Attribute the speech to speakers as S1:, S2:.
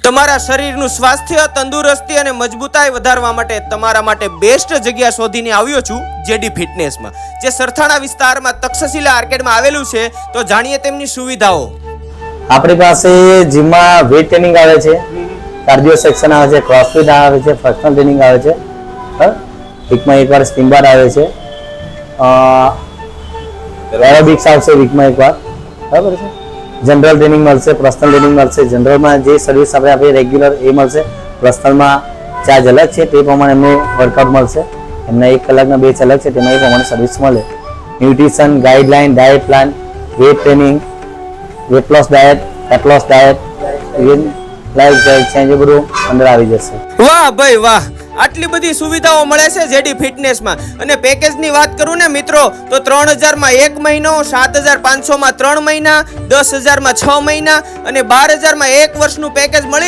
S1: તમારા શરીરનું સ્વાસ્થ્ય, તંદુરસ્તી અને મજબૂતાઈ વધારવા માટે તમારા માટે બેસ્ટ જગ્યા શોધીને આવ્યો છું જેડી ફિટનેસમાં, જે સરથાણા વિસ્તારમાં તક્ષશિલા આર્કેડમાં આવેલું છે। તો જાણીએ તેમની સુવિધાઓ।
S2: આપણી પાસે જીમમાં વેટ ટ્રેનિંગ આવે છે, કાર્ડિયો સેક્શન આવે છે, ક્રોસફિટ આવે છે, પર્સનલ ટ્રેનિંગ આવે છે, વીકમાં એકવાર સ્ટીમ બાર આવે છે, એરોબિક્સ આવશે વીકમાં એકવાર, બરાબર છે। જનરલ ટ્રેનિંગ મળશે, પર્સનલ ટ્રેનિંગ મળશે। જનરલમાં જે સર્વિસ આપણે આપીએ રેગ્યુલર એ મળશે, પર્સનલમાં ચાર્જ અલગ છે, તે પ્રમાણે એમને વર્કઆઉટ મળશે। એમના 1 કલાકના બેચ અલગ છે, તેમાં એ પ્રમાણે સર્વિસ મળે। Nutrition, guideline, diet plan, weight training, weight loss diet, fat loss diet, even life style change એ બધું અંદર આવી જશે।
S1: વાહ ભાઈ વાહ, આટલી બધી સુવિધાઓ મળે છે જેડી ફિટનેસમાં। અને પેકેજની વાત કરું ને મિત્રો, તો 3000 માં 1 મહિનો, 7500 માં 3 મહિના, 10000 માં 6 મહિના અને 12000 માં 1 વર્ષનું પેકેજ મળી